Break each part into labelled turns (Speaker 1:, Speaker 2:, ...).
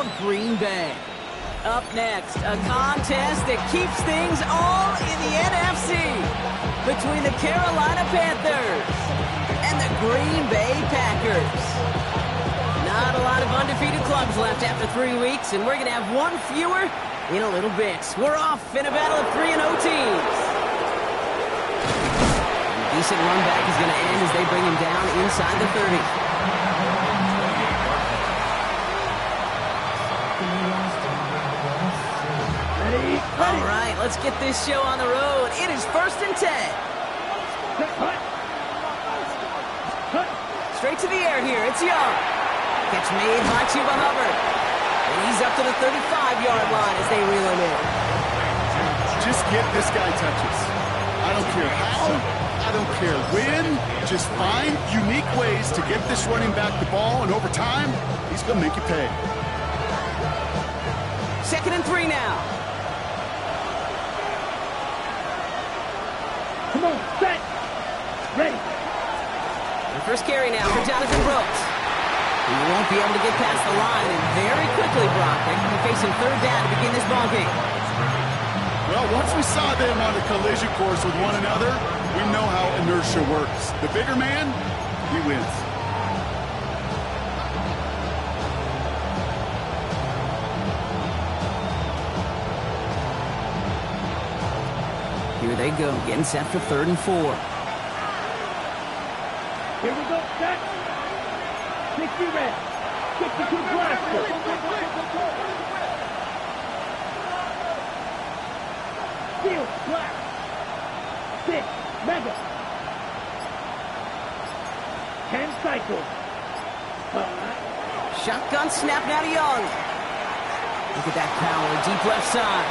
Speaker 1: called Green Bay. Up next, a contest that keeps things all in the NFC between the Carolina Panthers and the Green Bay Packers. Not a lot of undefeated clubs left after 3 weeks, and we're going to have one fewer in a little bit. We're off in a battle of 3-0 teams. A decent run back is going to end as they bring him down inside the 30. All right, let's get this show on the road. It is 1st and 10. Straight to the air here. It's Young. Catch made by Chuba Hubbard. And he's up to the 35-yard line as they reel him in.
Speaker 2: Just get this guy touches. I don't care how. I don't care when. Just find unique ways to get this running back the ball, and over time, he's going to make you pay.
Speaker 1: 2nd and 3 now.
Speaker 3: Come on, set. Ready.
Speaker 1: The first carry now for Jonathan Brooks. He won't be able to get past the line, and very quickly, Brock, they're going to be facing 3rd down to begin this ballgame.
Speaker 2: Well, once we saw them on a collision course with one another, we know how inertia works. The bigger man, he wins.
Speaker 1: Here they go, getting set for 3rd and 4.
Speaker 3: Here we go, set. 60 red. 62 blaster. Field, black. 6, mega. 10 cycles.
Speaker 1: Shotgun snap now to Young. Look at that power, deep left side.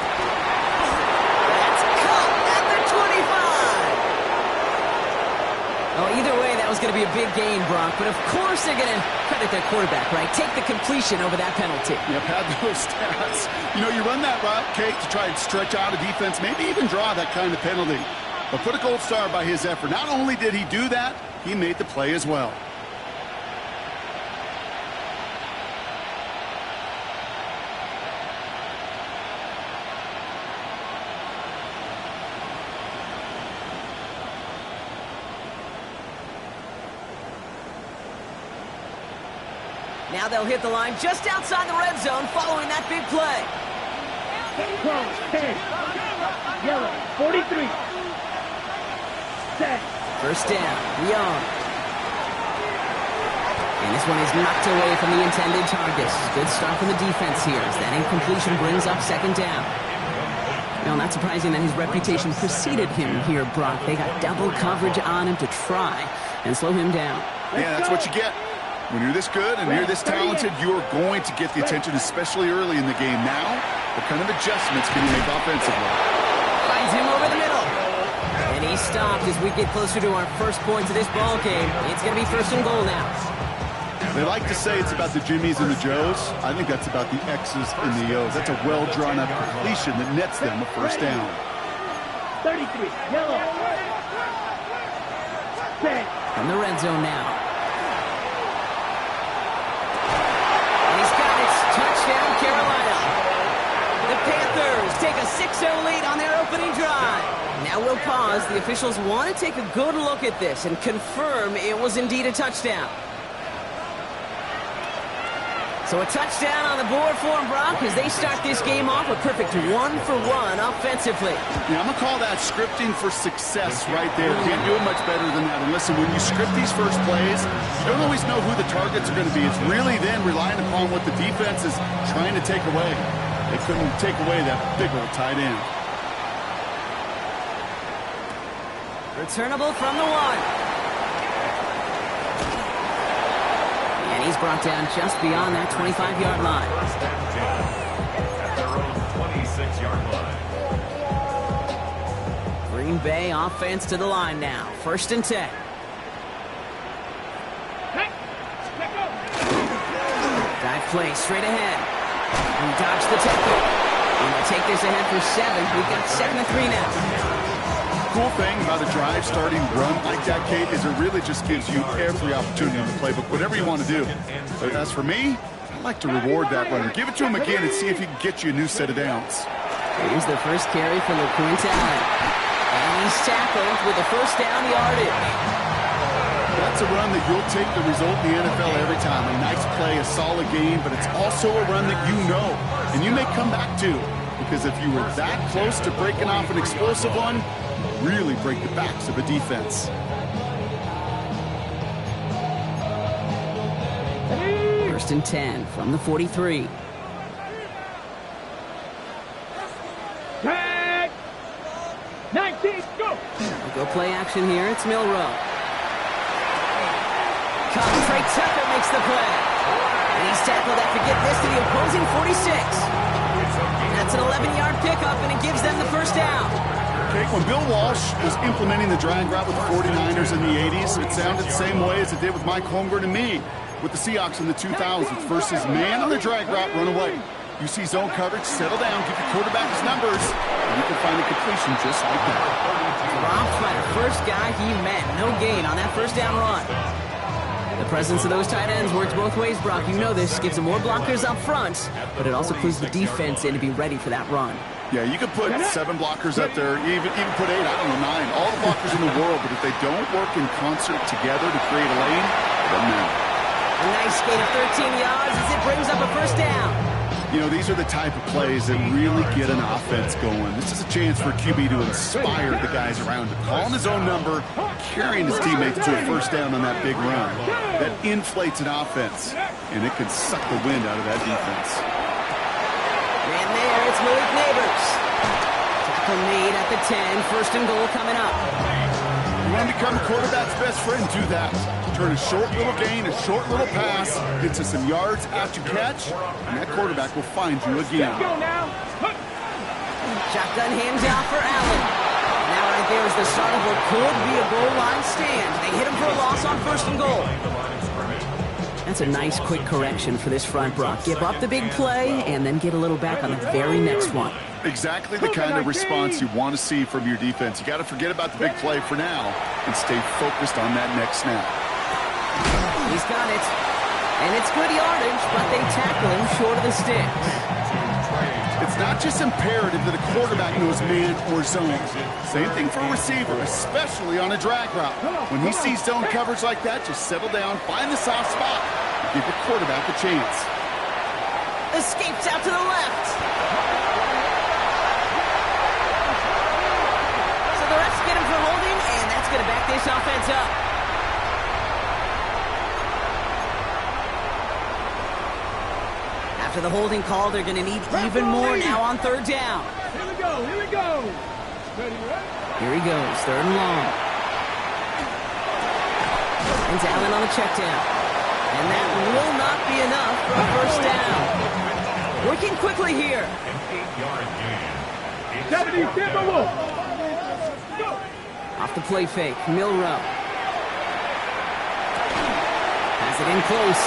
Speaker 1: That's caught at the 25. Oh, either way, that was going to be a big gain, Brock. But of course they're going to credit their quarterback, right? Take the completion over that penalty.
Speaker 2: Yep, had those stats. You know, you run that route, Kate, to try and stretch out a defense, maybe even draw that kind of penalty. But put a gold star by his effort. Not only did he do that, he made the play as well.
Speaker 1: Now they'll hit the line just outside the red zone following that big play.
Speaker 3: 12, 10, yellow, 43. Set.
Speaker 1: First down, Young. And this one is knocked away from the intended target. Good start from the defense here as that incompletion brings up 2nd down. Now, not surprising that his reputation preceded him here, Brock. They got double coverage on him to try and slow him down.
Speaker 2: Yeah, that's what you get. When you're this good and you're this talented, you're going to get the attention, especially early in the game. Now, what kind of adjustments can you make offensively?
Speaker 1: Finds him over the middle. And he stopped as we get closer to our first points of this ball game. It's going to be 1st and goal now.
Speaker 2: They like to say it's about the Jimmies and the Joes. I think that's about the X's and the O's. That's a well-drawn-up completion that nets them a 1st down.
Speaker 3: 33, yellow. Set.
Speaker 1: From the red zone now. Touchdown, Carolina. The Panthers take a 6-0 lead on their opening drive. Now we'll pause. The officials want to take a good look at this and confirm it was indeed a touchdown. So a touchdown on the board for them, Brock, as they start this game off a perfect 1-for-1 offensively.
Speaker 2: Yeah, I'm going to call that scripting for success right there. Can't do it much better than that. And listen, when you script these first plays, you don't always know who the targets are going to be. It's really then relying upon what the defense is trying to take away. They couldn't take away that big old tight end.
Speaker 1: Returnable from the 1. And he's brought down just beyond that 25-yard line.
Speaker 4: At their own 26-yard line.
Speaker 1: Green Bay offense to the line now. 1st and 10. Dive play straight ahead. And dodge the tackle. And they'll take this ahead for 7. We've got 7 and 3 now.
Speaker 2: Cool thing about a drive starting run like that, Kate, is it really just gives you every opportunity on the playbook, whatever you want to do. But as for me, I like to reward that runner. Give it to him again and see if he can get you a new set of downs.
Speaker 1: Here's the first carry for LeQuint Allen. And he's tackled with a first down yardage.
Speaker 2: That's a run that you'll take the result in the NFL every time. A nice play, a solid game, but it's also a run that you know and you may come back to. Because if you were that close to breaking off an explosive one, you really break the backs of a defense.
Speaker 1: First and 10 from the 43.
Speaker 3: Tag! 19, go!
Speaker 1: We'll go play action here. It's Milrow. Trey Tucker makes the play. And he's tackled after getting this to the opposing 46. That's an 11-yard pickup, and it gives them the first down.
Speaker 2: Okay, when Bill Walsh was implementing the drag route with the 49ers in the 80s, it sounded the same way as it did with Mike Holmgren and me with the Seahawks in the 2000s versus man on the drag route, run away. You see zone coverage, settle down, give your quarterback his numbers, and you can find a completion just like that.
Speaker 1: Dropped by the first guy he met. No gain on that first down run. The presence of those tight ends works both ways, Brock. You know this. Gives them more blockers up front, but it also clues the defense in to be ready for that run.
Speaker 2: Yeah, you could put 7 blockers up there, even put 8, I don't know, 9. All the blockers in the world, but if they don't work in concert together to create a lane, it doesn't matter.
Speaker 1: A nice gain of 13 yards as it brings up a first down.
Speaker 2: You know, these are the type of plays that really get an offense going. This is a chance for QB to inspire the guys around him. Calling his own number, carrying his teammates to a first down on that big run. That inflates an offense, and it can suck the wind out of that defense.
Speaker 1: And there, it's Malik Neighbors. Tackle made at the 10. First and goal coming up.
Speaker 2: You want to become a quarterback's best friend, do that. Turn a short little gain, a short little pass into some yards after catch, and that quarterback will find you again.
Speaker 3: Go now.
Speaker 1: Shotgun hands out for Allen. Now right there is the start of what could be a goal line stand. They hit him for a loss on first and goal. That's a nice quick correction for this front, Brock. Give up the big play and then get a little back on the very next one.
Speaker 2: Exactly the kind of response you want to see from your defense. You got to forget about the big play for now and stay focused on that next snap.
Speaker 1: He's got it. And it's good yardage, but they tackle him short of the sticks.
Speaker 2: It's not just imperative that a quarterback knows man or zone. Same thing for a receiver, especially on a drag route. When he sees zone coverage like that, just settle down, find the soft spot, give the quarterback a chance.
Speaker 1: Escapes out to the left. So the refs get him for holding, and that's going to back this offense up. After the holding call, they're going to need even more now on third down.
Speaker 3: Here we go, here we go. Ready, ready?
Speaker 1: Here he goes, third and long. And Allen on the check down. And that will not be enough for a first down. Working quickly here.
Speaker 3: 70, Timberwolves. Go.
Speaker 1: Off the play fake, Milrow. Has it in close.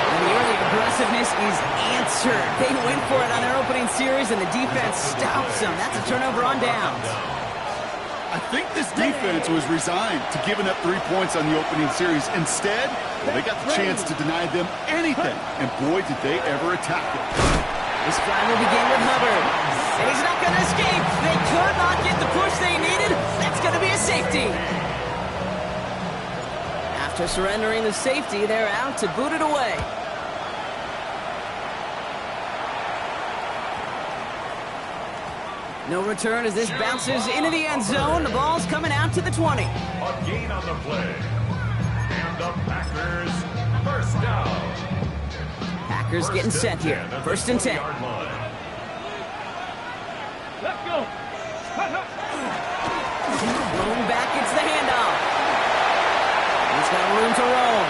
Speaker 1: And the early aggressiveness is answered. They went for it on their opening series, and the defense stops them. That's a turnover on downs.
Speaker 2: I think this defense was resigned to giving up 3 points on the opening series. Instead, they got the chance to deny them anything, and boy, did they ever attack it.
Speaker 1: This drive will begin with Hubbard, and he's not going to escape. They could not get the push they needed. That's going to be a safety. After surrendering the safety, they're out to boot it away. No return as this bounces into the end zone. The ball's coming out to the 20.
Speaker 4: A gain on the play. And the Packers first down.
Speaker 1: Packers getting set here. First and 10.
Speaker 3: Let's go.
Speaker 1: Room back, it's the handoff. He's got room to roam.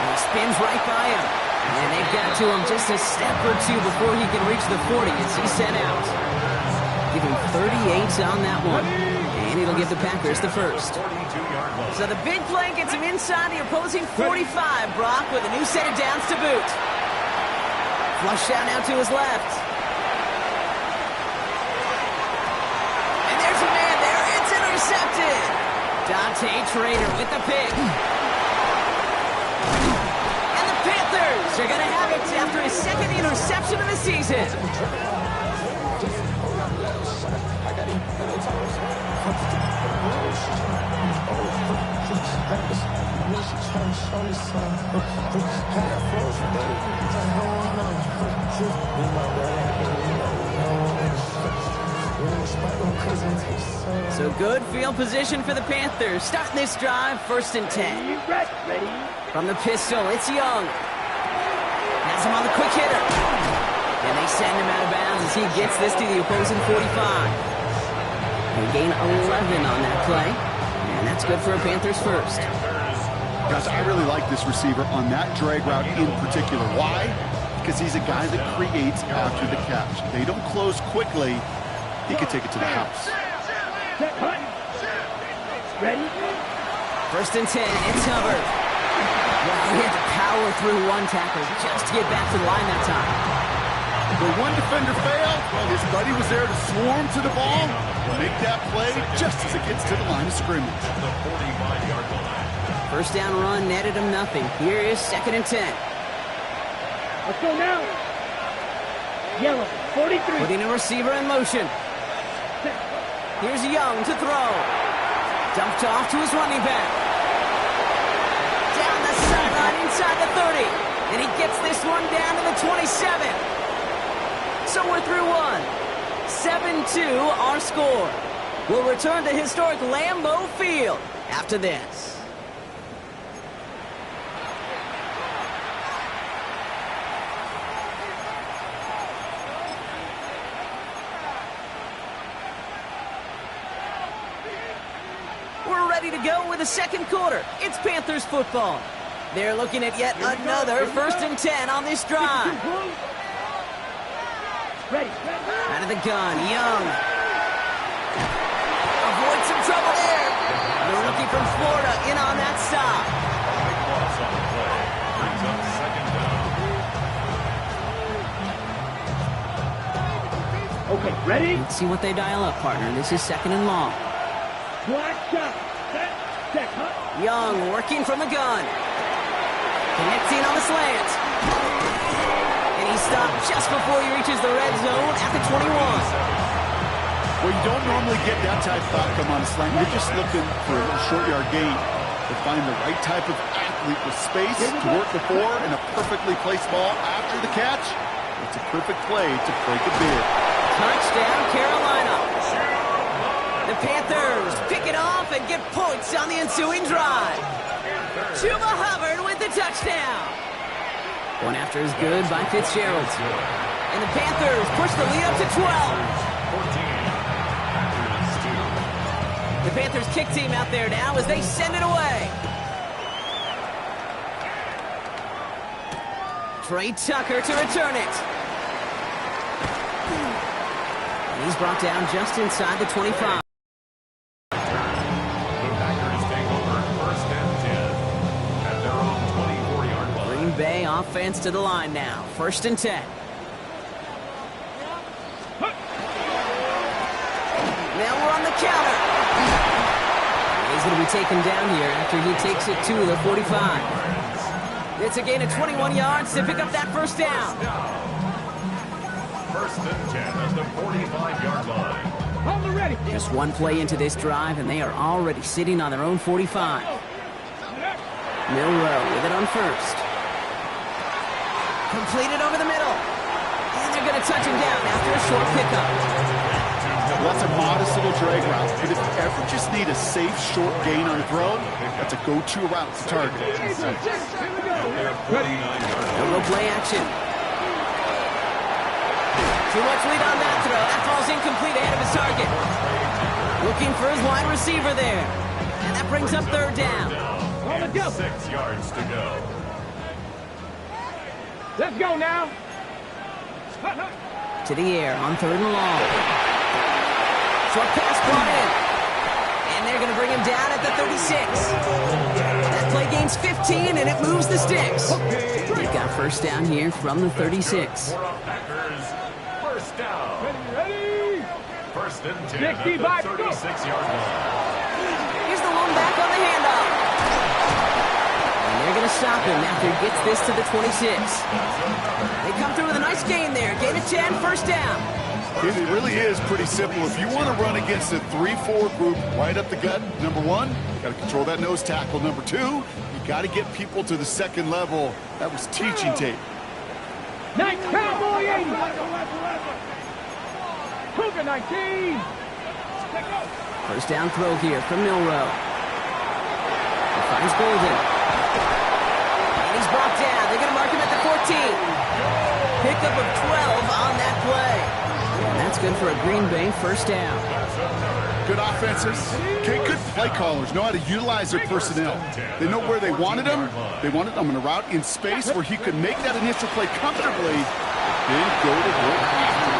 Speaker 1: And he spins right by him. And they've got to him just a step or two before he can reach the 40 as he's sent out. Give him 38 on that one. And it'll give the Packers the first. So the big play gets him inside the opposing 45, Brock, with a new set of downs to boot. Flush out now to his left. And there's a man there. It's intercepted. Dante Trader with the pick. And the Panthers Panthers are going to have it after his second interception of the season. So good field position for the Panthers. Starting this drive, 1st and 10. From the pistol, it's Young. Has him on the quick hitter. And they send him out of bounds as he gets this to the opposing 45. They gain 11 on that play. And that's good for a Panthers first.
Speaker 2: Guys, I really like this receiver on that drag route in particular. Why? Because he's a guy that creates after the catch. They don't close quickly. He could take it to the house.
Speaker 3: Ready?
Speaker 1: 1st and 10, it's Hubbard. Well, he had to power through one tackle just to get back to the line that time.
Speaker 2: The one defender failed. Well, his buddy was there to swarm to the ball. Make that play just as it gets to the line of scrimmage.
Speaker 4: The 45-yard line.
Speaker 1: 1st down run netted him nothing. Here is 2nd and 10.
Speaker 3: Let's go now. Yellow, 43.
Speaker 1: Putting a receiver in motion. Here's Young to throw. Dumped off to his running back. Down the sideline inside the 30. And he gets this one down to the 27. So we're through one. 7-2 our score. We'll return to historic Lambeau Field after this. We're ready to go with the second quarter. It's Panthers football. They're looking at yet another 1st and 10 on this drive.
Speaker 3: Ready.
Speaker 1: Out of the gun, Young. Avoid some trouble there. The rookie from Florida in on that stop.
Speaker 4: Big loss on the play. Brings up 2nd down.
Speaker 3: Okay, ready?
Speaker 1: Let's see what they dial up, partner. This is 2nd and long.
Speaker 3: Black shot. Set, huh?
Speaker 1: Young working from the gun. Connecting on the slant. And he stopped just before he reaches the red zone at the 21.
Speaker 2: Well, you don't normally get that type of outcome on a slant. You're just looking for a short yard gain to find the right type of athlete with space to work before and a perfectly placed ball after the catch. It's a perfect play to break a bid.
Speaker 1: Touchdown, Carolina. The Panthers pick it off and get points on the ensuing drive. Chuba Hubbard with the touchdown. One after is good by Fitzgerald. And the Panthers push the lead up to 12.
Speaker 4: 14.
Speaker 1: The Panthers kick team out there now as they send it away. Trey Tucker to return it. And he's brought down just inside the 25. Bay offense to the line now. 1st and 10. Now we're on the counter. He's going to be taken down here after he takes it to the 45. It's a gain of 21 yards to pick up that 1st down.
Speaker 4: 1st and 10 at the 45-yard line.
Speaker 3: Hold it ready.
Speaker 1: Just one play into this drive, and they are already sitting on their own 45. Milrow with it on 1st. Completed over the middle. And they're going to touch him down after a short pickup.
Speaker 2: Well, that's a modest little drag route. But if you ever just need a safe, short gain on a throw, that's a go-to route to target.
Speaker 1: No play action. Too much lead on that throw. That falls incomplete ahead of his target. Looking for his wide receiver there. And that brings up 3rd down.
Speaker 4: And 6 yards to go.
Speaker 3: Let's go now.
Speaker 1: To the air on 3rd and long. Short pass brought in. And they're going to bring him down at the 36. That play gains 15, and it moves the sticks. They've got 1st down here from the 36.
Speaker 4: Packers, 1st down.
Speaker 3: Ready?
Speaker 4: 1st and 10 at
Speaker 3: 65,
Speaker 4: the 36-yard line.
Speaker 1: Here's the one back on the handoff. And they're they're going to stop him after he gets this to the 26. They come through with a nice gain there. Gain of 10, first down.
Speaker 2: It really is pretty simple. If you want to run against a 3-4 group right up the gut, number one, you got to control that nose tackle. Number two, you got to get people to the second level. That was teaching tape.
Speaker 3: Nice cowboy 80. Cougar 19.
Speaker 1: First down throw here from Milroe. He finds Golden. And he's brought down. They're going to mark him at the 14. Pickup of 12 on that play. And that's good for a Green Bay first down.
Speaker 2: Good offenses. Okay, good play callers know how to utilize their personnel. They know where they wanted him. They wanted him in a route in space where he could make that initial play comfortably, then go to work after.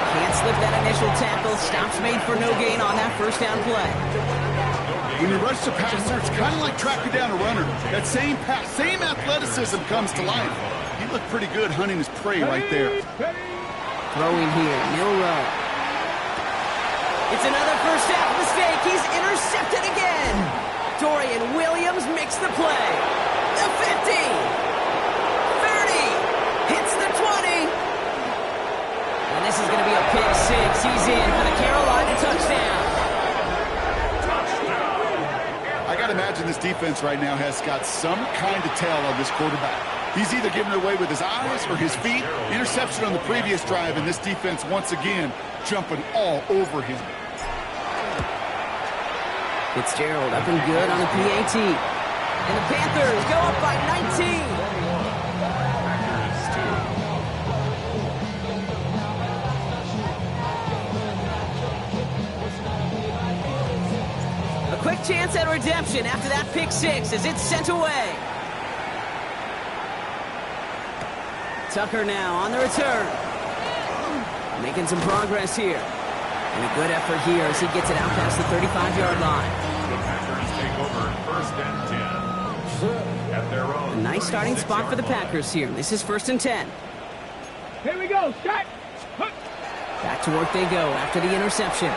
Speaker 1: Can't slip that initial tackle. Stops made for no gain on that first down play.
Speaker 2: When you rush the passer, it's kind of like tracking down a runner. That same pass, same athleticism comes to life. He looked pretty good hunting his prey right there.
Speaker 1: Throwing here, Milroe. It's another first half mistake. He's intercepted again. Dorian Williams makes the play. The 50. 30. Hits the 20. And this is going to be a pick six. He's in for the Carolina touchdown.
Speaker 2: I got to imagine this defense right now has got some kind of tell on this quarterback. He's either giving it away with his eyes or his feet. Interception on the previous drive, and this defense once again jumping all over him.
Speaker 1: Fitzgerald up and good on the PAT. And the Panthers go up by 19. A quick chance at redemption after that pick six as it's sent away. Tucker now on the return. Making some progress here. And a good effort here as he gets it out past the 35-yard line.
Speaker 4: The Packers take over first and 10. At their own.
Speaker 1: A nice starting spot for the Packers here. This is first and 10.
Speaker 3: Here we go. Shot.
Speaker 1: Back to work they go after the interception.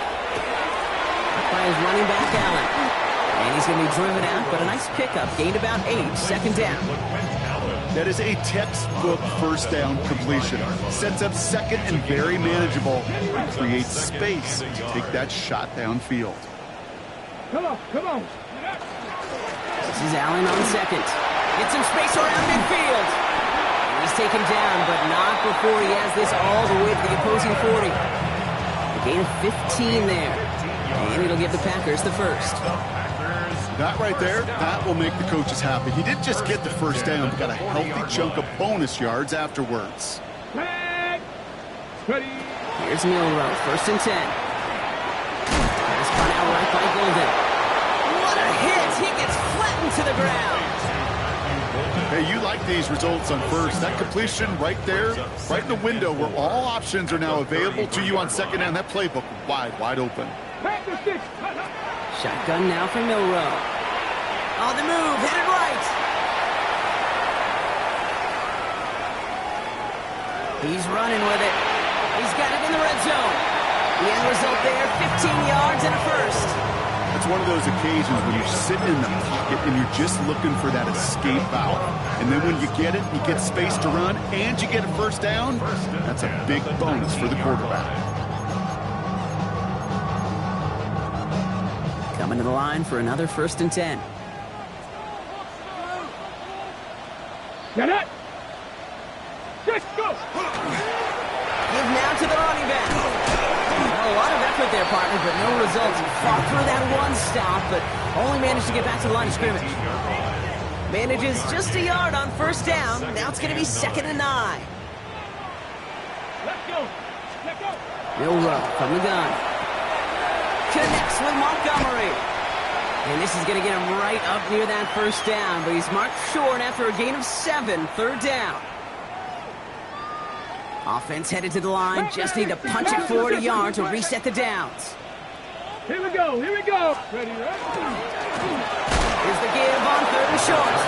Speaker 1: By his running back, Allen. And he's going to be driven out, but a nice pickup. Gained about 8. Second down.
Speaker 2: That is a textbook first down completion. Sets up second and very manageable. And creates space to take that shot downfield.
Speaker 3: Come on, come on.
Speaker 1: This is Allen on second. Gets some space around midfield. And he's taken down, but not before he has this all the way to the opposing 40. A gain of 15 there. And it'll give the Packers the first.
Speaker 2: That right there, that will make the coaches happy. He didn't just get the first down, but got a healthy chunk of bonus yards afterwards.
Speaker 3: Ready.
Speaker 1: Here's Milroe, first and 10. Pass spun out right by Golden. What a hit! He gets flattened to the ground.
Speaker 2: Hey, you like these results on first. That completion right there, right in the window where all options are now available to you on second down. That playbook wide open.
Speaker 1: Shotgun now for Milroe. On the move, hit it right. He's running with it. He's got it in the red zone. The end result there, 15 yards and a first.
Speaker 2: It's one of those occasions when you're sitting in the pocket and you're just looking for that escape valve. And then when you get it, you get space to run, and you get a first down, that's a big bonus for the quarterback.
Speaker 1: Coming to the line for another first and 10.
Speaker 3: Get it. Let's go.
Speaker 1: Give now to the running back. Well, a lot of effort there, partner, but no results. Fought through that one stop, but only managed to get back to the line of scrimmage. Manages just a yard on first down. Now it's going to be second and 9.
Speaker 3: Let's go. Let's go.
Speaker 1: Milroe from the gun. Connects with Montgomery. And this is going to get him right up near that first down, but he's marked short after a gain of 7, third down. Offense headed to the line, just need to punch it forward a yard to reset the downs.
Speaker 3: Here we go, here we go. Ready, ready.
Speaker 1: Here's the give on third and short.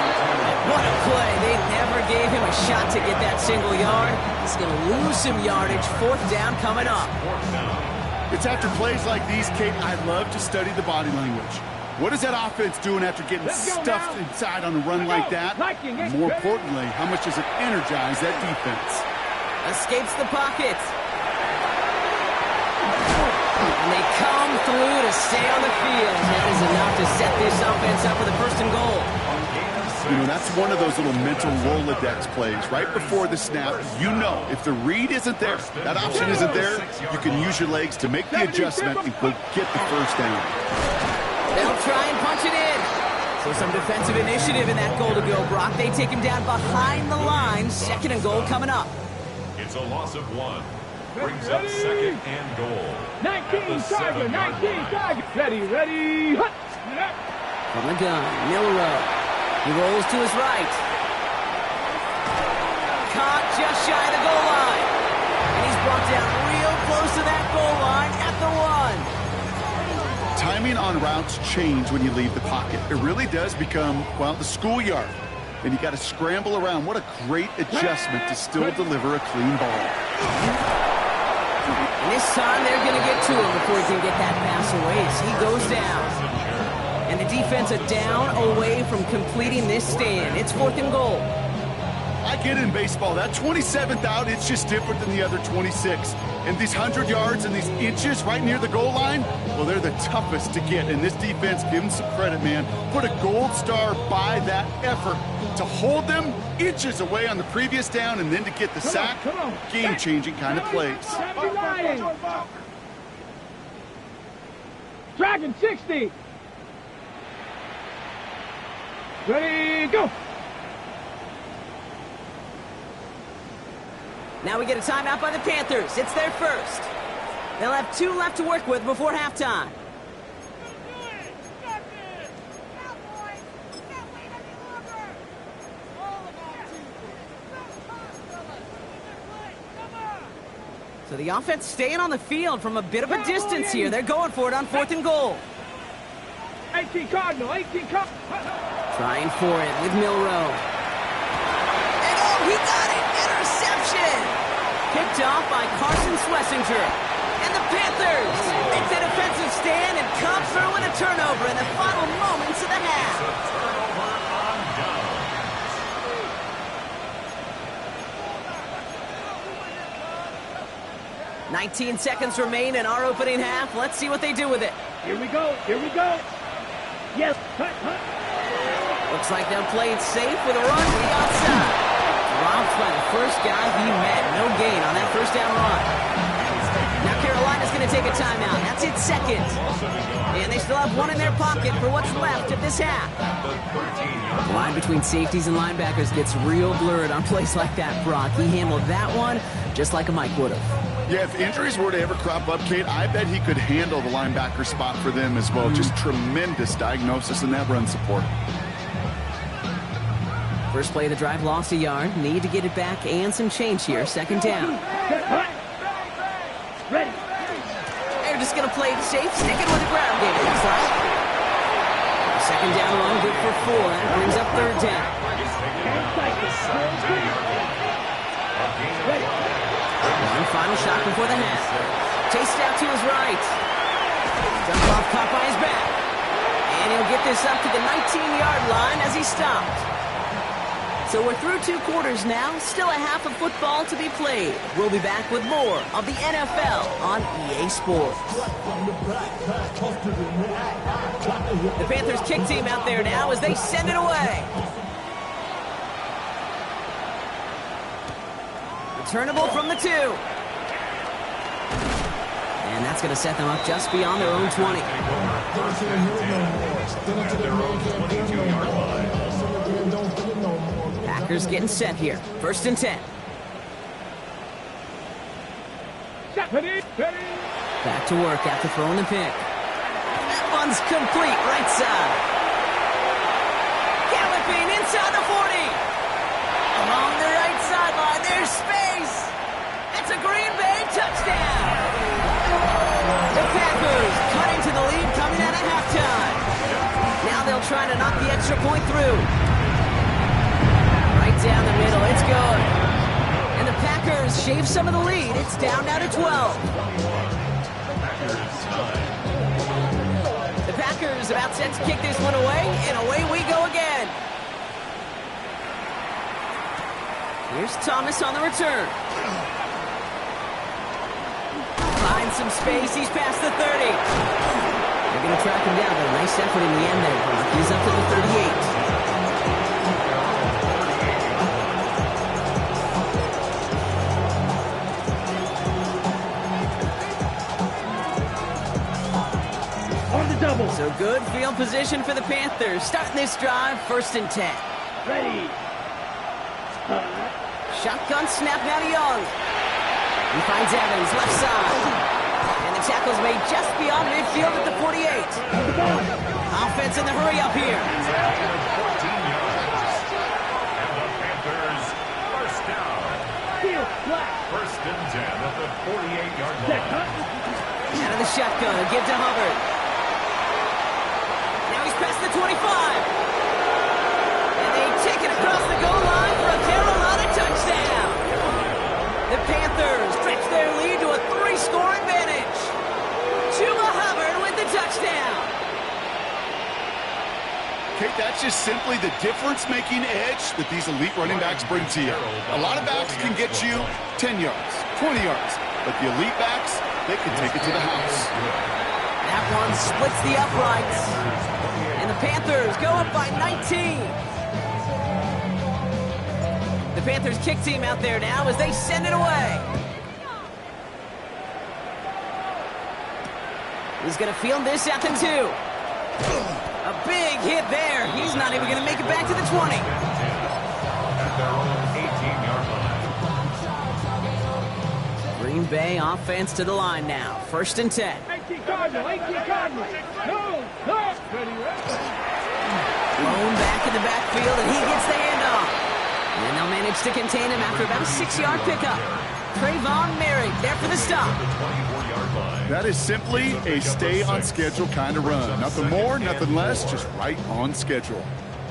Speaker 1: What a play. They never gave him a shot to get that single yard. He's going to lose some yardage. Fourth down coming up.
Speaker 2: It's after plays like these, Kate, I love to study the body language. What is that offense doing after getting stuffed inside on a run like that? More importantly, how much does it energize that defense?
Speaker 1: Escapes the pocket. And they come through to stay on the field. That is enough to set this offense up with a 1st and goal.
Speaker 2: You know, that's one of those little mental Rolodex plays. Right before the snap, you know if the read isn't there, that option isn't there, you can use your legs to make the adjustment and go get the 1st down.
Speaker 1: They'll try and punch it in. So some defensive initiative in that goal to go, Brock. They take him down behind the line. 2nd and goal coming up.
Speaker 4: It's a loss of 1. Brings up 2nd and goal.
Speaker 3: 19 target, 19 target. Ready.
Speaker 1: From the gun, Milrow. He rolls to his right. Caught just shy of the goal line. And he's brought down real close to that goal line at the 1.
Speaker 2: Timing on routes change when you leave the pocket. It really does become, well, the schoolyard. And you got to scramble around. What a great adjustment to still deliver a clean ball.
Speaker 1: And this time they're going to get to him before he can get that pass away as he goes down. And the defense a down away from completing this stand. It's 4th and goal.
Speaker 2: I get it in baseball. That 27th out, it's just different than the other 26. And these 100 yards and these inches right near the goal line, well, they're the toughest to get. And this defense, give them some credit, man. Put a gold star by that effort to hold them inches away on the previous down and then to get the sack. Game-changing kind of plays.
Speaker 3: Dragon 60. Ready, go.
Speaker 1: Now we get a timeout by the Panthers. It's their 1st. They'll have 2 left to work with before halftime. So the offense staying on the field from a bit of a distance here. They're going for it on 4th and goal.
Speaker 3: 18 Cardinal, 18 Cardinal.
Speaker 1: Trying for it with Milrow. And oh, he got it! Interception! Picked off by Carson Schlesinger. And the Panthers make the defensive stand and come through with a turnover in the final moments of the half.
Speaker 4: Turnover on downs.
Speaker 1: 19 seconds remain in our opening half. Let's see what they do with it.
Speaker 3: Here we go. Yes, cut.
Speaker 1: Looks like they'll play it safe with a run to the outside. Dropped by the first guy he met. No gain on that 1st down run. Now Carolina's going to take a timeout. That's its 2nd. And they still have 1 in their pocket for what's left of this half. The line between safeties and linebackers gets real blurred on plays like that, Brock. He handled that one just like a Mike would have.
Speaker 2: Yeah, if injuries were to ever crop up, Kate, I bet he could handle the linebacker spot for them as well. Just tremendous diagnosis in that run support.
Speaker 1: First play of the drive lost a yard. Need to get it back and some change here. 2nd down.
Speaker 3: Ready.
Speaker 1: They're just going to play it safe, sticking with the ground game, it looks like. 2nd down run, good for 4. That brings up 3rd down. One final shot before the half. Chased out to his right. Jump off, caught by his back. And he'll get this up to the 19-yard line as he stopped. So we're through 2 quarters now. Still a half of football to be played. We'll be back with more of the NFL on EA Sports. The Panthers kick team out there now as they send it away. Returnable from the 2. And that's going to set them up just beyond their own 20. Packers getting set here. 1st and 10. Back to work after throwing the pick. That one's complete right side. Galloping inside the 40. Along the right sideline, there's space. That's a Green Bay touchdown. The Packers cut into the lead coming out of halftime. Now they'll try to knock the extra point through. Right down the middle, it's good. And the Packers shave some of the lead. It's down now to 12. The The Packers about set to kick this one away, and away we go again. Here's Thomas on the return. Finds some space. He's past the 30. They're going to track him down, but a nice effort in the end there. He's up to the 38.
Speaker 3: Double.
Speaker 1: So good field position for the Panthers. Starting this drive, 1st and 10.
Speaker 3: Ready.
Speaker 1: Shotgun snap now to Young. He finds Evans, left side. And the tackle's made just beyond midfield at the 48. Offense in the hurry up here.
Speaker 4: 14 yards. And the Panthers, first down. First and 10 at the 48-yard line.
Speaker 1: Out of the shotgun, a give to Hubbard. Past the 25. And they take it across the goal line for a Carolina touchdown. The Panthers stretch their lead to a 3-score advantage. Chuba Hubbard with the touchdown.
Speaker 2: Kate, that's just simply the difference-making edge that these elite running backs bring to you. A lot of backs can get you 10 yards, 20 yards, but the elite backs, they can take it to the house.
Speaker 1: That one splits the uprights. And the Panthers go up by 19. The Panthers kick team out there now as they send it away. He's going to field this at the 2. A big hit there. He's not even going to make it back to the 20.
Speaker 4: At their own 18-yard line.
Speaker 1: Green Bay offense to the line now. 1st and 10.
Speaker 3: 18 Cardinal. No.
Speaker 1: Blown back in the backfield, and he gets the handoff. And they'll manage to contain him after about a 6-yard pickup. Trayvon Merritt there for the stop.
Speaker 2: That is simply a stay-on-schedule kind of run. Nothing more, nothing less, just right on schedule.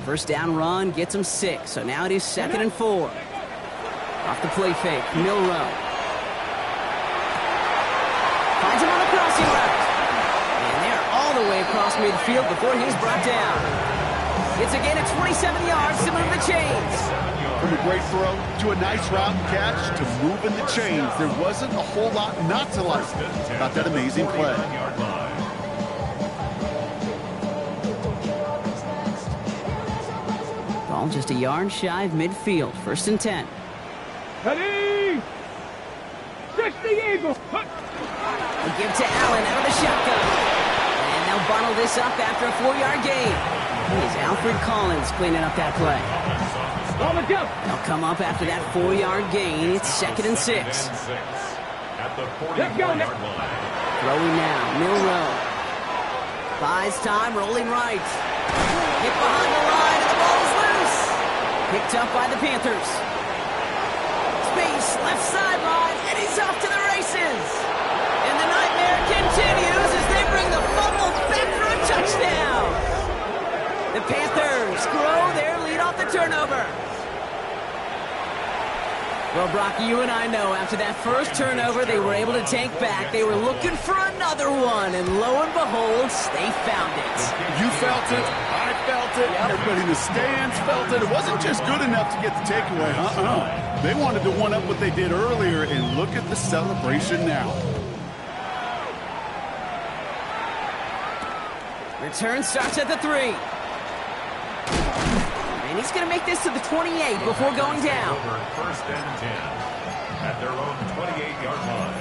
Speaker 1: 1st down run gets him 6, so now it is 2nd and 4. Off the play fake, Milrow. Finds him on the crossing route. And they're all the way across midfield before he's brought down. It's again at 27 yards to move the chains.
Speaker 2: From a great throw to a nice route catch to moving the chains, there wasn't a whole lot not to like about that amazing play.
Speaker 1: Ball just a yard shy of midfield. 1st and 10.
Speaker 3: Ready. 60 Eagles.
Speaker 1: A give to Allen out of the shotgun. And they'll bottle this up after a 4-yard gain. Here's Alfred Collins cleaning up that play. They'll come up after that 4-yard gain. It's 2nd and 6.
Speaker 4: At the 40-yard line.
Speaker 1: Throwing now, Milrow. Buys time, rolling right. Hit behind the line, and the ball is loose. Picked up by the Panthers. Space, left sideline, and he's off to the races. And the nightmare continues as they bring the fumble back for a touchdown. The Panthers grow their lead off the turnover. Well, Brock, you and I know after that first turnover they were able to take back. They were looking for another one, and lo and behold, they found it.
Speaker 2: You felt it. I felt it. Yep. Everybody in the stands felt it. It wasn't just good enough to get the takeaway. They wanted to one-up what they did earlier, and look at the celebration now.
Speaker 1: Return starts at the 3. And he's going to make this to the 28 before going down.
Speaker 4: 1st and 10 at their own 28-yard line.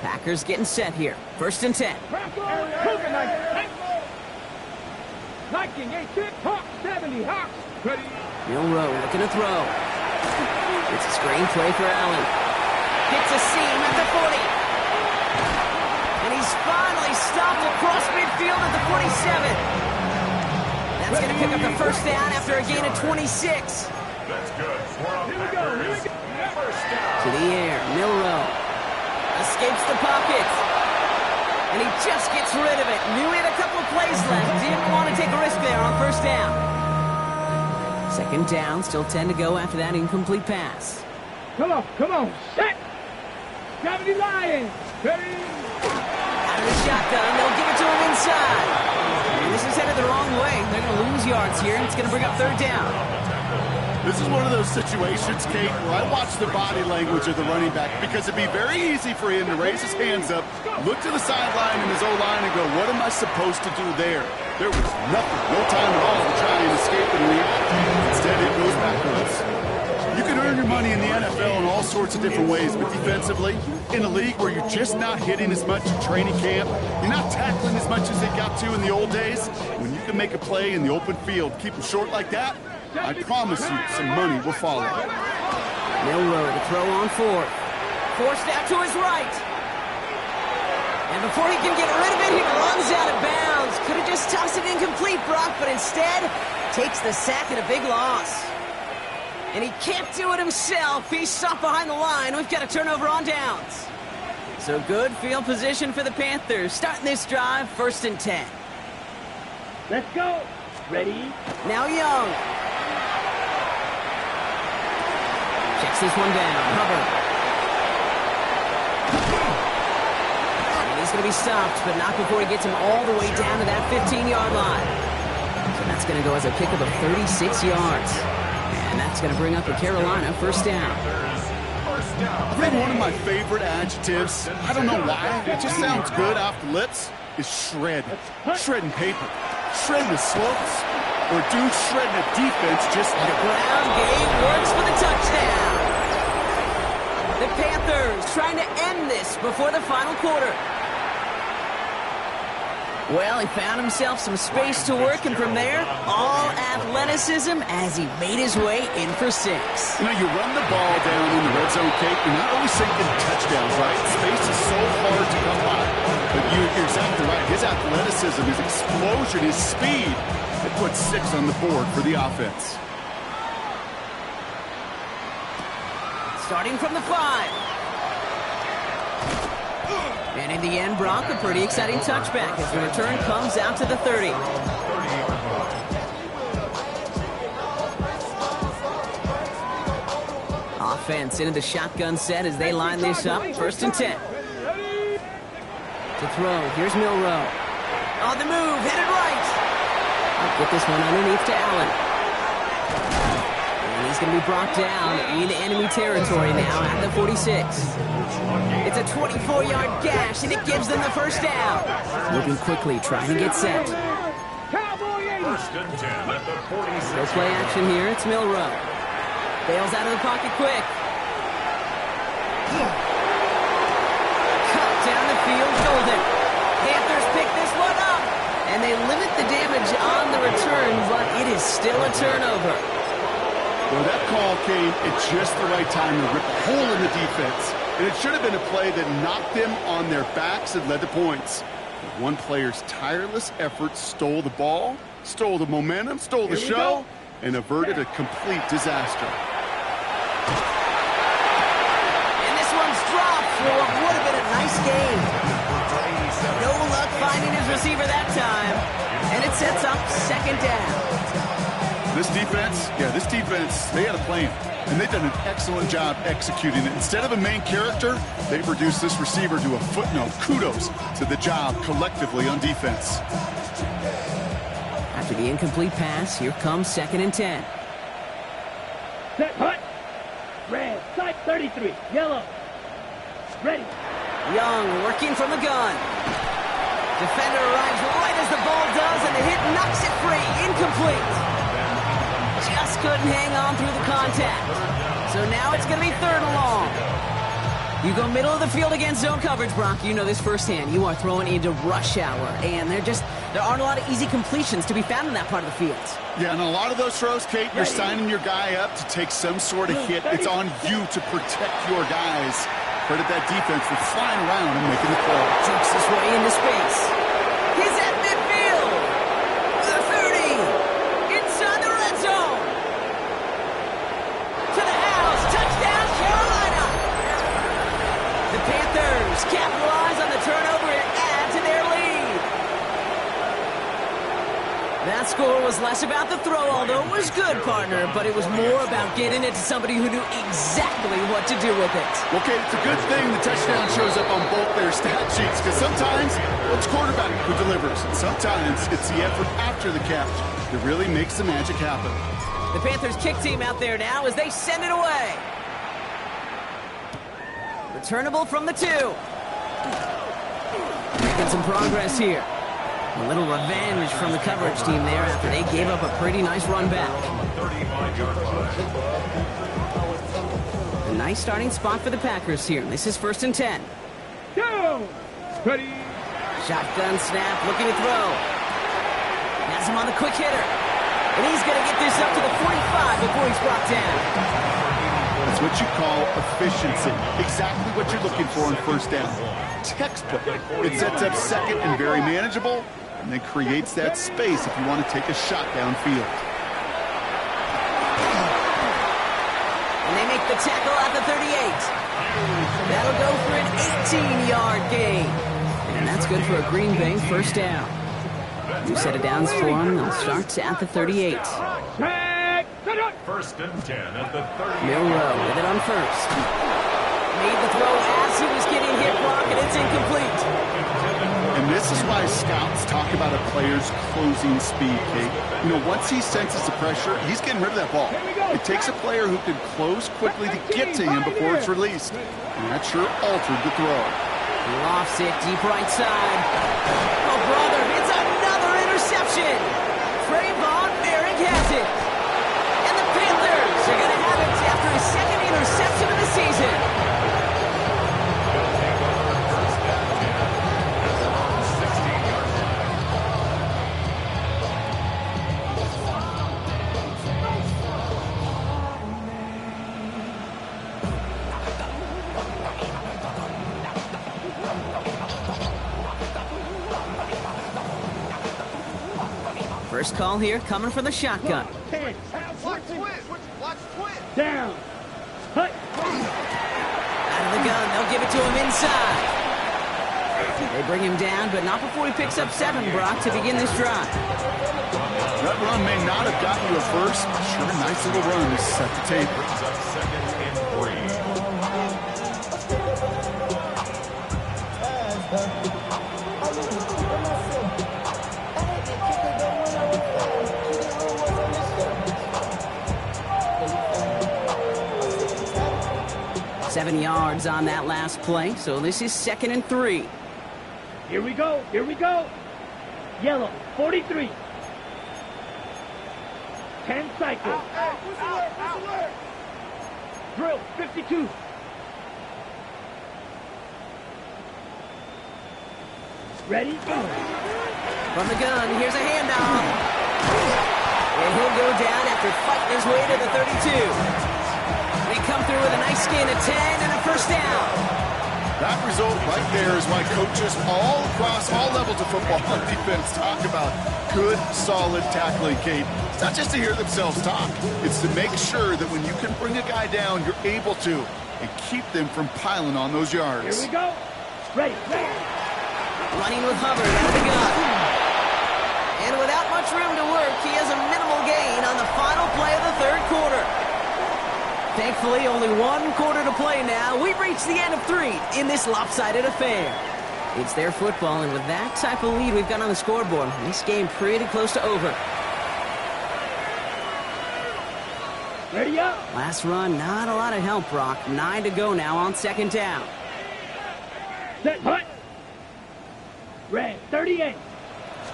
Speaker 1: Packers getting set here. 1st and 10. Milrow looking to throw. It's a screen play for Allen. Hits a seam at the 40. And he's finally stopped across midfield at the 47. That's going to pick up the 1st down after a gain of 26.
Speaker 4: That's good. First down.
Speaker 1: To the air, Milrow escapes the pocket. And he just gets rid of it. Knew he had a couple of plays left. Didn't want to take a risk there on 1st down. 2nd down, still 10 to go after that incomplete pass.
Speaker 3: Come on, set. Gravity Lions. Ready?
Speaker 1: Out of the shotgun, they'll give it to him inside. And this is headed the wrong way. They're going to lose yards here, and it's going to bring up third down.
Speaker 2: This is one of those situations, Kate, where I watch the body language of the running back because it'd be very easy for him to raise his hands up, look to the sideline and his O-line and go, what am I supposed to do there? There was nothing, no time at all to try and escape and react. Instead, it goes backwards. You can earn your money in the NFL in all sorts of different ways, but defensively, in a league where you're just not hitting as much at training camp, you're not tackling as much as they got to in the old days, when you can make a play in the open field, keep them short like that, I promise you some money will follow.
Speaker 1: Milrow to throw on fourth. Forced out to his right. And before he can get rid of it, he runs out of bounds. Could have just tossed it incomplete, Brock, but instead takes the sack and a big loss. And he can't do it himself. He's stopped behind the line. We've got a turnover on downs. So good field position for the Panthers. Starting this drive, 1st and 10.
Speaker 3: Let's go. Ready?
Speaker 1: Now Young. Checks this one down. Hubbard. And he's going to be stopped, but not before he gets him all the way down to that 15-yard line. So that's going to go as a pickup of 36 yards. And that's going to bring up a Carolina first down.
Speaker 2: I think one of my favorite adjectives, I don't know why, it just sounds good off the lips, is shred. Shredding paper. Shredding the slopes. Or dude shredding a defense just like
Speaker 1: The ground game works for the touchdown. The Panthers trying to end this before the final quarter. Well, he found himself some space to work, and from there, all athleticism as he made his way in for 6.
Speaker 2: You know, you run the ball down in the red zone, Kate, you're not always thinking touchdowns, right? Space is so hard to come by. But you're exactly right. His athleticism, his explosion, his speed, it puts 6 on the board for the offense.
Speaker 1: Starting from the 5. And in the end, Brock, a pretty exciting touchback as the return comes out to the 30. Offense into the shotgun set as they line this up. 1st and 10. To throw, here's Milrow. On the move, headed right. I'll get this one underneath to Allen. And he's going to be brought down into enemy territory now at the 46. It's a 24-yard gash, and it gives them the first down. Moving quickly, trying to get set.
Speaker 3: Cowboy 80.
Speaker 4: 1st and 10 at the 46.
Speaker 1: No play action here. It's Milrow. Bails out of the pocket quick. Cut down the field, golden. Panthers pick this one up. And they limit the damage on the return, but it is still a turnover.
Speaker 2: Well, that call came at just the right time to rip a hole in the defense. And it should have been a play that knocked them on their backs and led to points. But one player's tireless effort stole the ball, stole the momentum, stole the show, and averted a complete disaster.
Speaker 1: And this one's dropped for what would have been a nice game. No luck finding his receiver that time. And it sets up 2nd down.
Speaker 2: This defense, they had a plan. And they've done an excellent job executing it. Instead of a main character, they've reduced this receiver to a footnote. Kudos to the job collectively on defense.
Speaker 1: After the incomplete pass, here comes 2nd and 10.
Speaker 3: Set, hut. Red, side 33. Yellow. Ready.
Speaker 1: Young working from the gun. Defender arrives right as the ball does, and the hit knocks it free. Incomplete. Just couldn't hang on through the contact. So now it's going to be 3rd and long. You go middle of the field against zone coverage, Brock. You know this firsthand. You are throwing into rush hour, and there aren't a lot of easy completions to be found in that part of the field.
Speaker 2: Yeah, and a lot of those throws, Kate, you're signing your guy up to take some sort of hit. It's on you to protect your guys. Credit that defense for flying around and making the play.
Speaker 1: Jukes his way into space. He's at midfield. The 30. Inside the red zone. To the house. Touchdown, Carolina. The Panthers capitalize on the turnover and add to their lead. That's score was less about the throw, although it was good, partner, but it was more about getting it to somebody who knew exactly what to do with it.
Speaker 2: Okay, it's a good thing the touchdown shows up on both their stat sheets, because sometimes it's quarterback who delivers, and sometimes it's the effort after the catch that really makes the magic happen.
Speaker 1: The Panthers kick team out there now as they send it away. Returnable from the 2. Making some progress here. A little revenge from the coverage team there after they gave up a pretty nice run back. A nice starting spot for the Packers here. This is 1st and 10.
Speaker 3: Go! Ready?
Speaker 1: Shotgun snap, looking to throw. Has him on the quick hitter. And he's going to get this up to the 45 before he's brought down.
Speaker 2: That's what you call efficiency. Exactly what you're looking for in 1st down. Textbook. It sets up 2nd and very manageable, and then creates that space if you want to take a shot downfield.
Speaker 1: And they make the tackle at the 38. That'll go for an 18-yard gain. And that's good for a Green Bay 1st down. New set of downs for them. They'll start at the 38.
Speaker 4: 1st and 10 at the 38.
Speaker 1: Milrow with it on 1st. Made the throw as he was getting hit, Brock, and it's incomplete.
Speaker 2: And this is why scouts talk about a player's closing speed, Kate. You know, once he senses the pressure, he's getting rid of that ball. It takes a player who can close quickly to get to him before it's released. And that sure altered the throw.
Speaker 1: He lofts it deep right side. Oh, brother, it's another interception. Trayvon Merrick has it. And the Panthers are going to have it after his 2nd interception of the season. First call here, coming from the shotgun.
Speaker 3: Down. Hut.
Speaker 1: Out of the gun, they'll give it to him inside. They bring him down, but not before he picks up 7, Brock, to begin this drive.
Speaker 2: That run may not have gotten you a first, but sure, a nice little run to set the table.
Speaker 4: Brings up 2nd and
Speaker 1: 7 yards on that last play, so this is 2nd and 3.
Speaker 3: Here we go. Here we go. Yellow, 43. 10 cycles. Drill, 52. Ready? Go.
Speaker 1: From the gun, here's a handoff. And he'll go down after fighting his way to the 32. They come through with a nice gain of 10 and a 1st down.
Speaker 2: That result right there is why coaches all across all levels of football and defense talk about good, solid tackling, Kate. It's not just to hear themselves talk. It's to make sure that when you can bring a guy down, you're able to, and keep them from piling on those yards.
Speaker 3: Here we go. Ready.
Speaker 1: Running with Hubbard out of the gun. And without much room to work, he has a minimal gain on the final play of the 3rd quarter. Thankfully, only 1 quarter to play now. We've reached the end of 3 in this lopsided affair. It's their football, and with that type of lead we've got on the scoreboard, this game pretty close to over.
Speaker 3: Ready up.
Speaker 1: Last run, not a lot of help, Brock. 9 to go now on 2nd down.
Speaker 3: Set. Hut. Red, 38.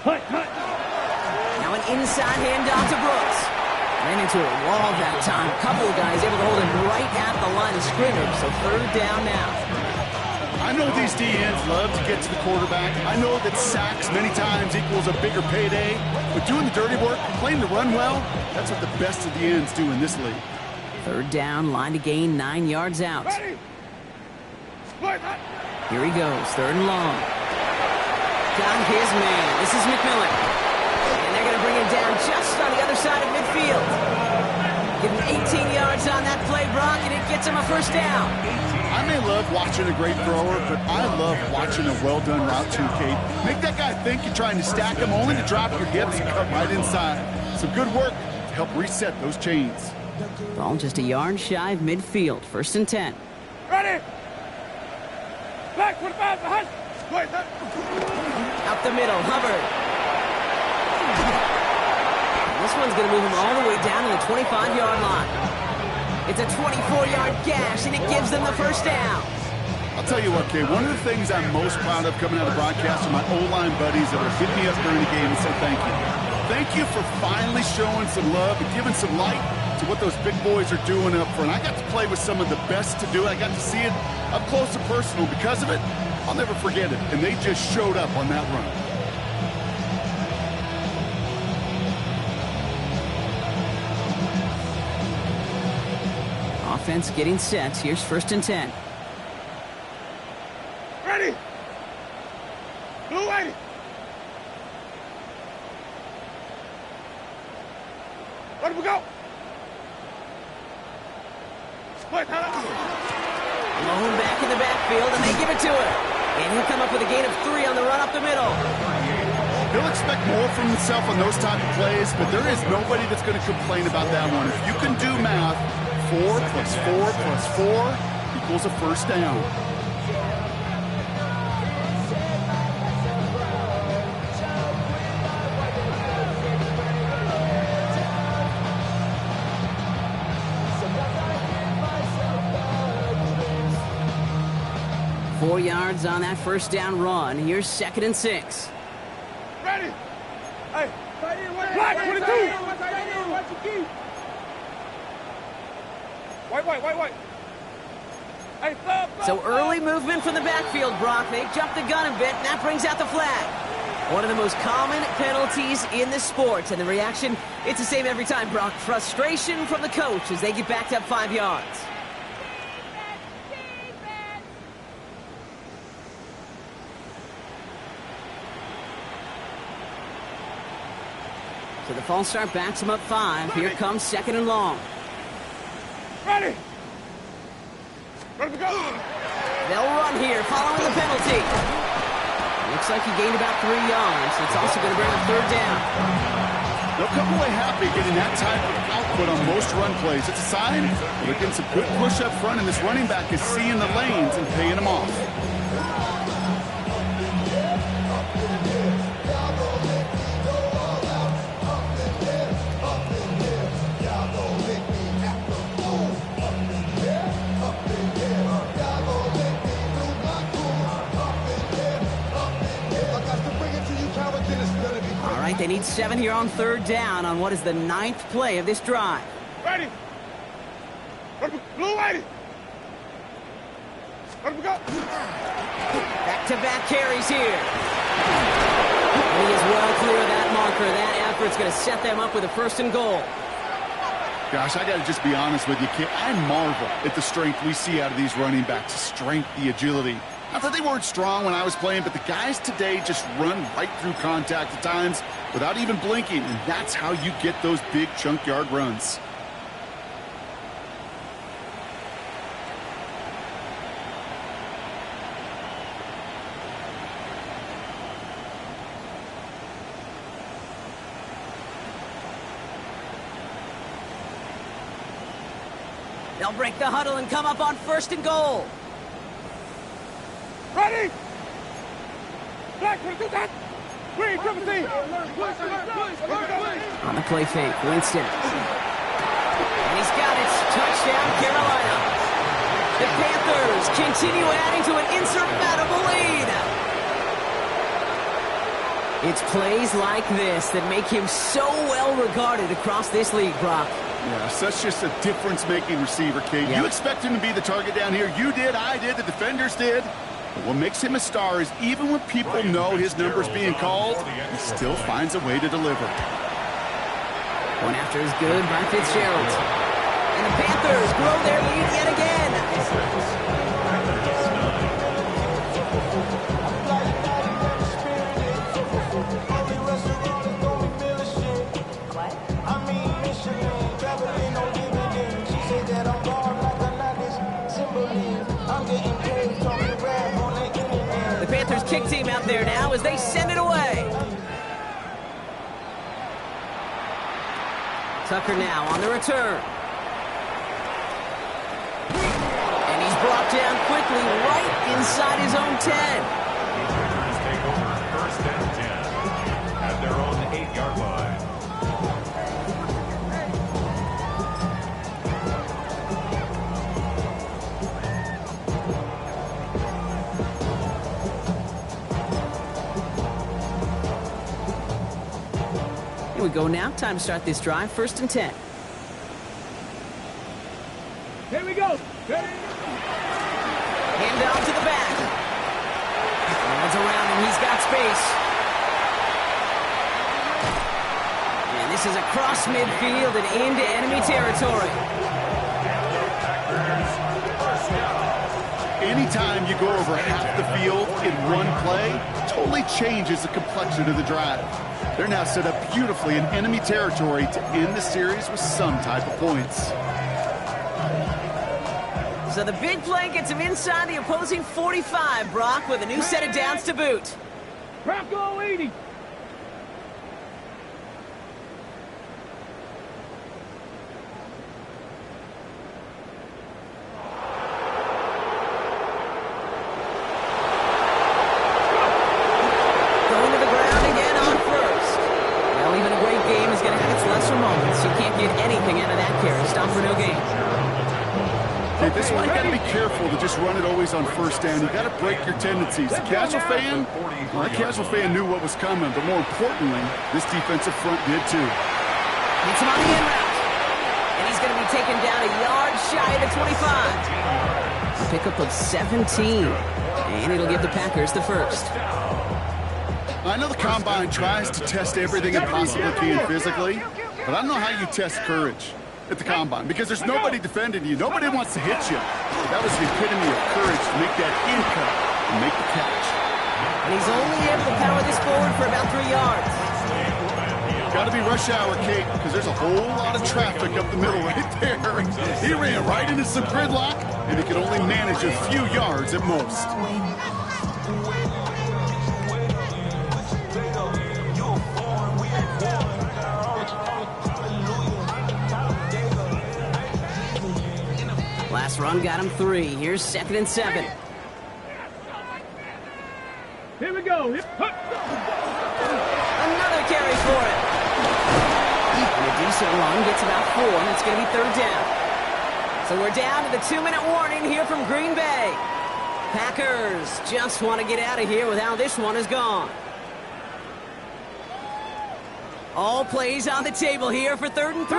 Speaker 3: Hut.
Speaker 1: Now an inside handoff to Brooks. Ran into a wall that time. A couple of guys able to hold him right at the line of scrimmage, so 3rd down now.
Speaker 2: I know these DNs love to get to the quarterback. I know that sacks many times equals a bigger payday, but doing the dirty work, playing the run well, that's what the best of the ends do in this league.
Speaker 1: 3rd down, line to gain 9 yards out. Here he goes, 3rd and long. Got his man. This is McMillan. And they're going to bring him down just on the other side of midfield. Give him 18 yards on that play, Brock, and it gets him a first down.
Speaker 2: I may love watching a great thrower, but I love watching a well-done route too, Kate. Make that guy think you're trying to stack him, only to drop your hips and cut right inside. Some good work to help reset those chains.
Speaker 1: Ball just a yard shy of midfield. 1st and 10.
Speaker 3: Ready? Black 25 behind.
Speaker 1: Up the middle, Hubbard. This one's going to move him all the way down to the 25-yard line. It's a 24-yard gash, and it gives them the first down.
Speaker 2: I'll tell you what, Kate, one of the things I'm most proud of coming out of the broadcast are my O-line buddies that will hit me up during the game and say thank you. Thank you for finally showing some love and giving some light to what those big boys are doing up front. I got to play with some of the best to do it. I got to see it up close and personal. Because of it, I'll never forget it. And they just showed up on that run.
Speaker 1: Offense getting set. Here's 1st and 10.
Speaker 3: Ready? Blue white. Let him go.
Speaker 1: Malone back in the backfield, and they give it to him. And he'll come up with a gain of 3 on the run up the middle.
Speaker 2: He'll expect more from himself on those type of plays, but there is nobody that's going to complain about that one. If you can do math, 4 plus 4 plus 4 equals a first down.
Speaker 1: Four yards on that first down run. Here's 2nd and 6.
Speaker 3: Ready? Hey, black 22. White. Hey,
Speaker 1: So early movement from the backfield, Brock. They jumped the gun a bit, and that brings out the flag. One of the most common penalties in the sport. And the reaction, it's the same every time, Brock. Frustration from the coach as they get backed up 5 yards. So the false start backs him up 5. Here comes 2nd and long.
Speaker 3: Ready? Ready to go.
Speaker 1: They'll run here following the penalty. Looks like he gained about 3 yards. It's also going to bring up 3rd down.
Speaker 2: They'll come away happy getting that type of output on most run plays. It's a sign they're getting some good push up front, and this running back is seeing the lanes and paying them off.
Speaker 1: They need 7 here on 3rd down on what is the 9th play of this drive.
Speaker 3: Ready? Blue white. Let him go.
Speaker 1: Back-to-back carries here. And he is well clear of that marker. That effort's going to set them up with a 1st and goal.
Speaker 2: Gosh, I got to just be honest with you, kid. I marvel at the strength we see out of these running backs. The strength, the agility. Not that they weren't strong when I was playing, but the guys today just run right through contact at times without even blinking, and that's how you get those big chunk yard runs.
Speaker 1: They'll break the huddle and come up on 1st and goal.
Speaker 3: Ready? Black, do that. Green, triple team.
Speaker 1: On the play fake, Winston. And he's got it. Touchdown, Carolina. The Panthers continue adding to an insurmountable lead. It's plays like this that make him so well regarded across this league, Brock.
Speaker 2: Yeah, such just a difference-making receiver, Kate.
Speaker 1: Yep.
Speaker 2: You expect him to be the target down here. You did, I did, the defenders did. But what makes him a star is even when people know his number's being called, he still finds a way to deliver.
Speaker 1: One after is good by Fitzgerald. And the Panthers grow their lead yet again. team out there now as they send it away. Tucker now on the return. And he's brought down quickly right inside his own 10.
Speaker 4: Panthers take over first and 10 at their own 8-yard line.
Speaker 1: Here we go now. Time to start this drive. First and 10.
Speaker 3: Here we go.
Speaker 1: Hand down to the back. Runs around and he's got space. And this is across midfield and into enemy territory.
Speaker 2: Anytime you go over half the field in one play, totally changes the complexion of the drive. They're now set up beautifully in enemy territory to end the series with some type of points.
Speaker 1: So the big play gets him inside the opposing 45, Brock, with a new set of downs to boot.
Speaker 3: Bronco 80.
Speaker 1: Going to the ground again on first. Well, even a great game is going to have its lesser moments. You can't get anything out of that carry. Stop for no gain.
Speaker 2: Okay, this one, you got to be careful to just run it always on first down. You got to break your tendencies. The casual fan, well, that casual fan knew what was coming, but more importantly, this defensive front did too.
Speaker 1: Hits him on the in route. And he's going to be taken down a yard shy of the 25. A pickup of 17. And it'll give the Packers the first.
Speaker 2: I know the Combine tries to test everything it possibly can physically, but I don't know how you test courage at the Combine, because there's nobody defending you. Nobody wants to hit you. That was the epitome of courage to make that in cut and make the catch.
Speaker 1: And he's only able to power this forward for about 3 yards.
Speaker 2: Got to be rush hour, Kate, because there's a whole lot of traffic up the middle right there. He ran right into some gridlock, and he could only manage a few yards at most.
Speaker 1: Last run got him 3. Here's 2nd and 7.
Speaker 3: Here we go.
Speaker 1: Another carry for him. And a decent run gets about 4, and it's going to be 3rd down. So we're down to the 2-minute warning here from Green Bay. Packers just want to get out of here with how this one has gone. All plays on the table here for 3rd and 3.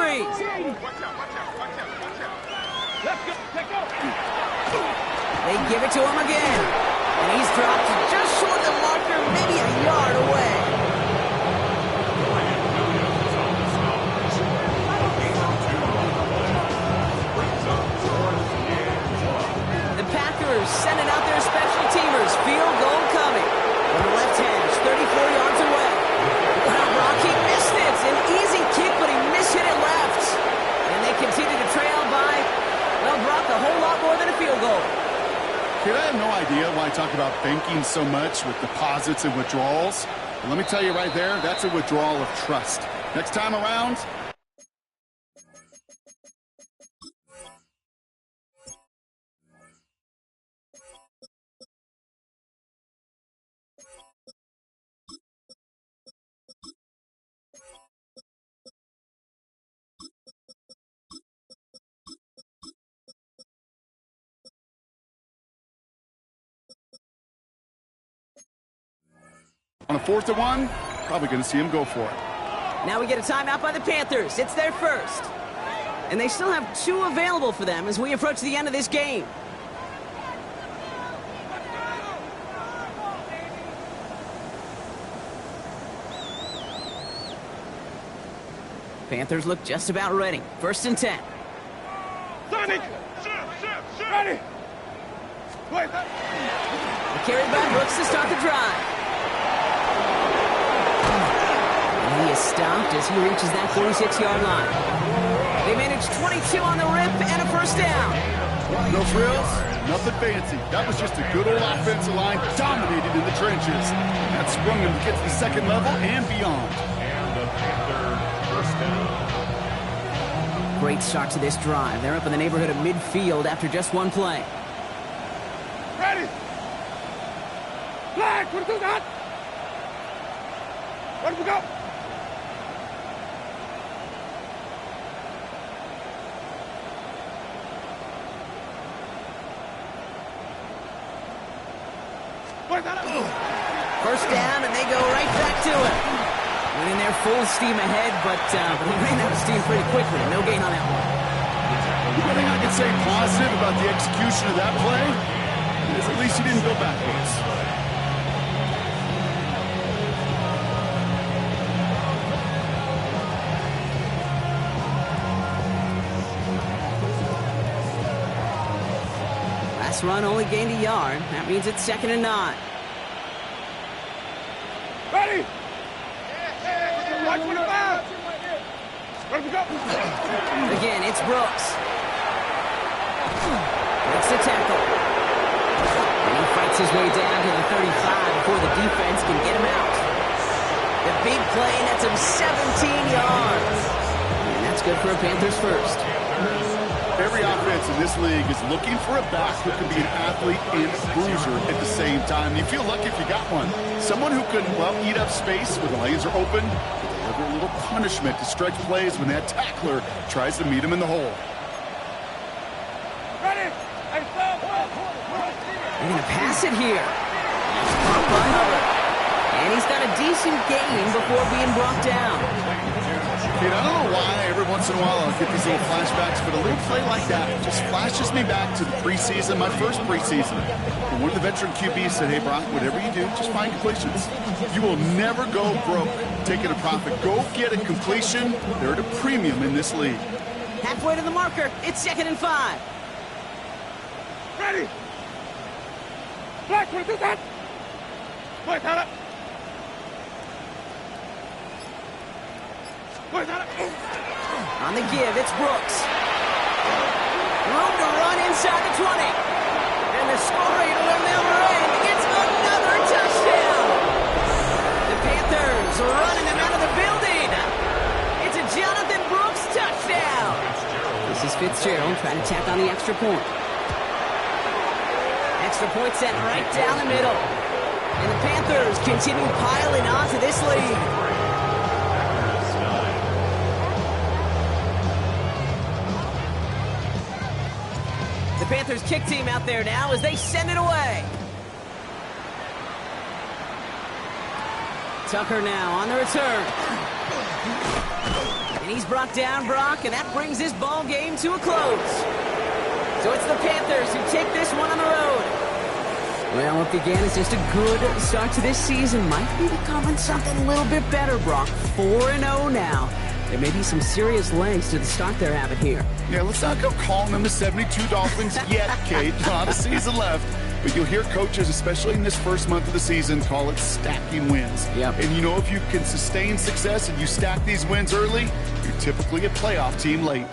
Speaker 3: Let's go. Let's go.
Speaker 1: They give it to him again. And he's dropped just short of the marker, maybe a yard away. The Packers sending out their special teamers. Field goal coming. On the left hash, 34 yards away. Wow, Brock, he missed it. An easy kick, but he mishit it left. And they continue to trail by, well, Brock, a whole lot more than a field goal.
Speaker 2: Kid, I have no idea why I talk about banking so much with deposits and withdrawals. But let me tell you right there, that's a withdrawal of trust. Next time around, on a 4th and 1, probably going to see him go for it.
Speaker 1: Now we get a timeout by the Panthers. It's their first. And they still have 2 available for them as we approach the end of this game. Panthers look just about ready. 1st and 10.
Speaker 3: Sonic! Ready! Wait.
Speaker 1: Carried by Brooks to start the drive. And he is stopped as he reaches that 46-yard line. They manage 22 on the rip and a 1st down.
Speaker 2: No frills, Nothing fancy. That was just a good old offensive line dominated in the trenches. That sprung him to get to the second level and beyond.
Speaker 4: And the Panther first down.
Speaker 1: Great start to this drive. They're up in the neighborhood of midfield after just one play.
Speaker 3: Ready. Flag. What is that? Where do we go?
Speaker 1: First down, and they go right back to it. Went in there full steam ahead, but he ran out of steam pretty quickly. No gain on that one.
Speaker 2: The thing I can say positive about the execution of that play is at least he didn't go backwards.
Speaker 1: Last run only gained a yard. That means it's 2nd and 9.
Speaker 3: Ready. Watch 25. Where do we go?
Speaker 1: Again, it's Brooks. Breaks the tackle. And he fights his way down to the 35 before the defense can get him out. The big play nets him 17 yards. And that's good for a Panthers first.
Speaker 2: Every offense in this league is looking for a back who can be an athlete and a bruiser at the same time. You feel lucky if you got one. Someone who can, well, eat up space when the lanes are open, deliver a little punishment to stretch plays when that tackler tries to meet him in the hole.
Speaker 3: Ready. Hey, stop.
Speaker 1: They're going to pass it here. Caught by Hubbard. And he's got a decent gain before being brought down.
Speaker 2: I don't know why every once in a while I'll get these little flashbacks, but a little play like that just flashes me back to the preseason, my first preseason. And one of the veteran QBs said, hey, Brock, whatever you do, just find completions. You will never go broke taking a profit. Go get a completion. They're at a premium in this league.
Speaker 1: Halfway to the marker. It's 2nd and 5.
Speaker 3: Ready. Flag. What is that? Wait, hold up.
Speaker 1: On the give, it's Brooks. Room to run inside the 20. And the scoring on the other end. It's another touchdown. The Panthers are running him out of the building. It's a Jonathan Brooks touchdown. This is Fitzgerald trying to tack on the extra point. Extra point set right down the middle. And the Panthers continue piling on to this lead. Panthers kick team out there now as they send it away. Tucker now on the return. And he's brought down, Brock, and that brings this ball game to a close. So it's the Panthers who take this one on the road. Well, look again, it's just a good start to this season. Might be becoming something a little bit better, Brock. 4-0 now. There may be some serious legs to the start they're having here.
Speaker 2: Yeah, let's not go calling them the 72 Dolphins yet, Kate. Not a season left. But you'll hear coaches, especially in this first month of the season, call it stacking wins.
Speaker 1: Yep.
Speaker 2: And you know, if you can sustain success and you stack these wins early, you're typically a playoff team late.